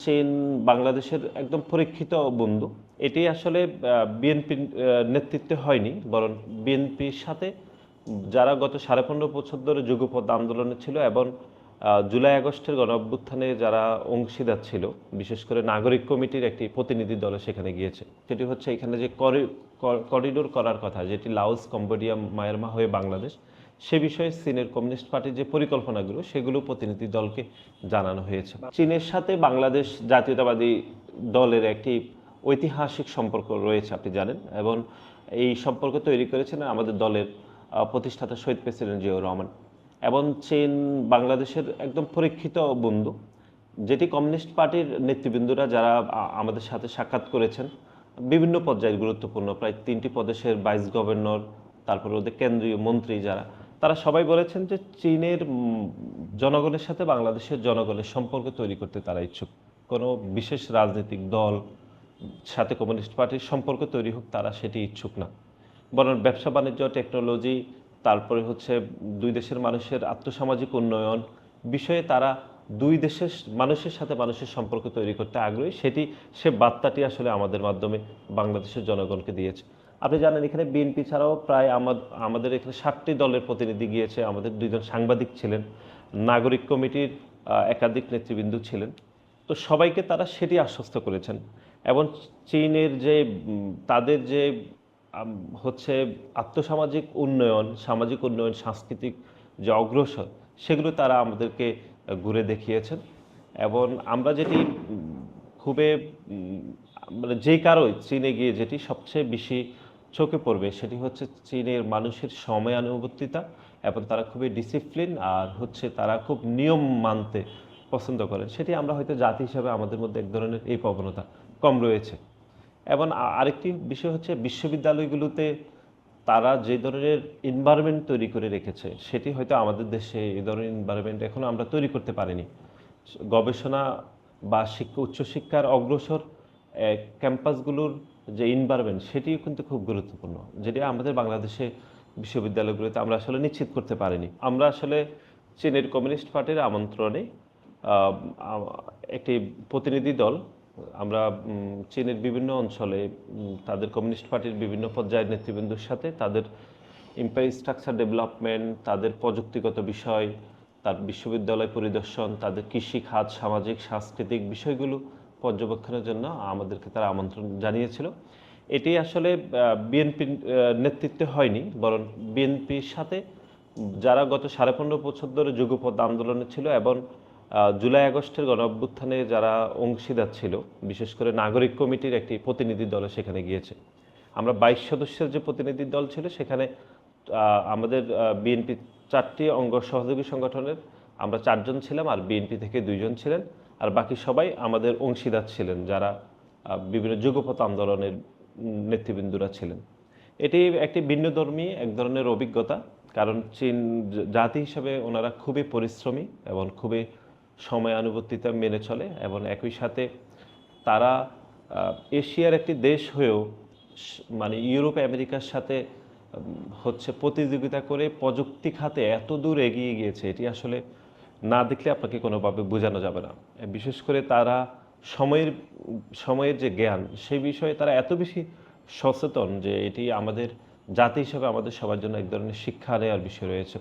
চীন বাংলাদেশের একদম পরীক্ষিত বন্ধু। এটি আসলে বিএনপির নেতৃত্বে হয়নি, বরং বিএনপির সাথে যারা গত 15.5 বছর ধরে যুগপৎ আন্দোলনে ছিল এবং জুলাই আগস্টের গণঅভ্যুত্থানে যারা অংশীদার ছিল, বিশেষ করে নাগরিক কমিটির একটি প্রতিনিধি দল সেখানে গিয়েছে। সেটি হচ্ছে এখানে যে করিডোর করার কথা, যেটি লাওস, কম্বোডিয়া, মায়ানমার হয়ে বাংলাদেশ, সে বিষয়ে চীনের কমিউনিস্ট পার্টির যে পরিকল্পনাগুলো সেগুলো প্রতিনিধি দলকে জানানো হয়েছে। চীনের সাথে বাংলাদেশ জাতীয়তাবাদী দলের একটি ঐতিহাসিক সম্পর্ক রয়েছে, আপনি জানেন, এবং এই সম্পর্ক তৈরি করেছেন আমাদের দলের প্রতিষ্ঠাতা শহীদ প্রেসিডেন্ট জিয়াউর রহমান। এবং চীন বাংলাদেশের একদম পরীক্ষিত বন্ধু, যেটি কমিউনিস্ট পার্টির নেতৃবৃন্দরা যারা আমাদের সাথে সাক্ষাৎ করেছেন বিভিন্ন পর্যায়ের গুরুত্বপূর্ণ প্রায় 3টি প্রদেশের ভাইস গভর্নর, তারপরে ওদের কেন্দ্রীয় মন্ত্রী যারা, তারা সবাই বলেছেন যে চীনের জনগণের সাথে বাংলাদেশের জনগণের সম্পর্ক তৈরি করতে তারা ইচ্ছুক। কোনো বিশেষ রাজনৈতিক দল সাথে কমিউনিস্ট পার্টির সম্পর্ক তৈরি হোক, তারা সেটি ইচ্ছুক না, বরং ব্যবসা বাণিজ্য, টেকনোলজি, তারপরে হচ্ছে দুই দেশের মানুষের আর্থসামাজিক উন্নয়ন বিষয়ে তারা দুই দেশের মানুষের সাথে মানুষের সম্পর্ক তৈরি করতে আগ্রহী। সে বার্তাটি আসলে আমাদের মাধ্যমে বাংলাদেশের জনগণকে দিয়েছে। আপনি জানেন এখানে বিএনপি ছাড়াও প্রায় আমাদের এখানে 7টি দলের প্রতিনিধি গিয়েছে, আমাদের 2জন সাংবাদিক ছিলেন, নাগরিক কমিটির একাধিক নেতৃবৃন্দ ছিলেন। তো সবাইকে তারা সেটি আশ্বস্ত করেছেন এবং চীনের যে তাদের যে হচ্ছে আর্থসামাজিক উন্নয়ন, সামাজিক উন্নয়ন, সাংস্কৃতিক যে অগ্রসর, সেগুলো তারা আমাদেরকে ঘুরে দেখিয়েছেন। এবং আমরা যেটি খুবই মানে যেই কারোই চীনে গিয়ে যেটি সবচেয়ে বেশি চোখে পড়বে সেটি হচ্ছে চীনের মানুষের সময়ানুবর্তিতা, এবং তারা খুবই ডিসিপ্লিন, আর হচ্ছে তারা খুব নিয়ম মানতে পছন্দ করেন। সেটি আমরা হয়তো জাতি হিসাবে আমাদের মধ্যে এক ধরনের এই প্রবণতা কম রয়েছে। এবং আরেকটি বিষয় হচ্ছে বিশ্ববিদ্যালয়গুলোতে তারা যে ধরনের এনভায়রনমেন্ট তৈরি করে রেখেছে, সেটি হয়তো আমাদের দেশে এই ধরনের এনভায়রনমেন্ট এখনও আমরা তৈরি করতে পারিনি। গবেষণা বা উচ্চশিক্ষার অগ্রসর ক্যাম্পাসগুলোর যে এনভায়রনমেন্ট, সেটিও কিন্তু খুব গুরুত্বপূর্ণ, যেটি আমাদের বাংলাদেশে বিশ্ববিদ্যালয়গুলোতে আমরা আসলে নিশ্চিত করতে পারিনি। আমরা আসলে চীনের কমিউনিস্ট পার্টির আমন্ত্রণে একটি প্রতিনিধি দল আমরা চীনের বিভিন্ন অঞ্চলে তাদের কমিউনিস্ট পার্টির বিভিন্ন পর্যায়ের নেতৃবৃন্দর সাথে তাদের ইনফ্রাস্ট্রাকচার ডেভেলপমেন্ট, তাদের প্রযুক্তিগত বিষয়, তার বিশ্ববিদ্যালয় পরিদর্শন, তাদের কৃষি খাত, সামাজিক সাংস্কৃতিক বিষয়গুলো পর্যবেক্ষণের জন্য আমাদেরকে তারা আমন্ত্রণ জানিয়েছিল। এটি আসলে বিএনপির নেতৃত্বে হয়নি, বরং বিএনপির সাথে যারা গত 15.5 বছর ধরে যুগপৎ আন্দোলনে ছিল এবং জুলাই আগস্টের গণঅভ্যুত্থানে যারা অংশীদার ছিল, বিশেষ করে নাগরিক কমিটির একটি প্রতিনিধি দল সেখানে গিয়েছে। আমরা 22 সদস্যের যে প্রতিনিধি দল ছিল, সেখানে আমাদের বিএনপি 4টি অঙ্গ সহযোগী সংগঠনের আমরা 4 জন ছিলাম, আর বিএনপি থেকে 2 জন ছিলেন, আর বাকি সবাই আমাদের অংশীদার ছিলেন যারা বিভিন্ন যুগপৎ আন্দোলনের নেতৃবৃন্দরা ছিলেন। এটি একটি ভিন্নধর্মী এক ধরনের অভিজ্ঞতা, কারণ চীন জাতি হিসাবে ওনারা খুবই পরিশ্রমী এবং খুবই সময়ানুবর্তিতা মেনে চলে, এবং একই সাথে তারা এশিয়ার একটি দেশ হয়েও মানে ইউরোপ আমেরিকার সাথে হচ্ছে প্রতিযোগিতা করে প্রযুক্তি খাতে এত দূর এগিয়ে গিয়েছে, এটি আসলে না দেখলে আপনাকে কোনোভাবে বোঝানো যাবে না। বিশেষ করে তারা সময়ের যে জ্ঞান, সেই বিষয়ে তারা এত বেশি সচেতন যে এটি আমাদের জাতি হিসাবে আমাদের সবার জন্য এক ধরনের শিক্ষা নেওয়ার বিষয় রয়েছে।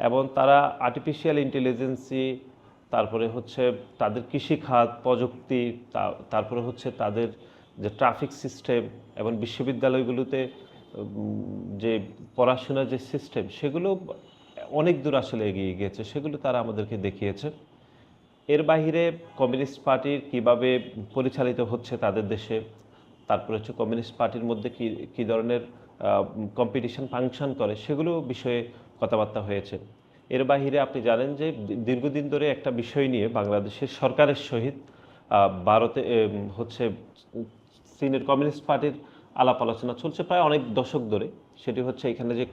এবং তারা আর্টিফিশিয়াল ইন্টেলিজেন্সি, তারপরে হচ্ছে তাদের কৃষিখাত, প্রযুক্তি, তারপরে হচ্ছে তাদের যে ট্রাফিক সিস্টেম এবং বিশ্ববিদ্যালয়গুলোতে যে পড়াশোনার যে সিস্টেম, সেগুলো অনেক দূর আসলে এগিয়ে গিয়েছে, সেগুলো তারা আমাদেরকে দেখিয়েছে। এর বাহিরে কমিউনিস্ট পার্টির কিভাবে পরিচালিত হচ্ছে তাদের দেশে, তারপরে হচ্ছে কমিউনিস্ট পার্টির মধ্যে কী ধরনের কম্পিটিশন ফাংশন করে, সেগুলো বিষয়ে কথাবার্তা হয়েছে। এর বাহিরে আপনি জানেন যে দীর্ঘদিন ধরে একটা বিষয় নিয়ে বাংলাদেশের সরকারের সহিত ভারতে হচ্ছে চীনের কমিউনিস্ট পার্টির আলাপ আলোচনা চলছে প্রায় অনেক দশক ধরে। সেটি হচ্ছে এখানে যে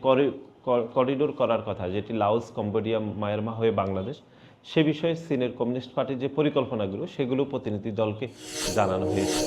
করিডোর করার কথা, যেটি লাওস, কম্বোডিয়া, মায়ানমার হয়ে বাংলাদেশ, সে বিষয়ে চীনের কমিউনিস্ট পার্টির যে পরিকল্পনাগুলো সেগুলো প্রতিনিধি দলকে জানানো হয়েছে।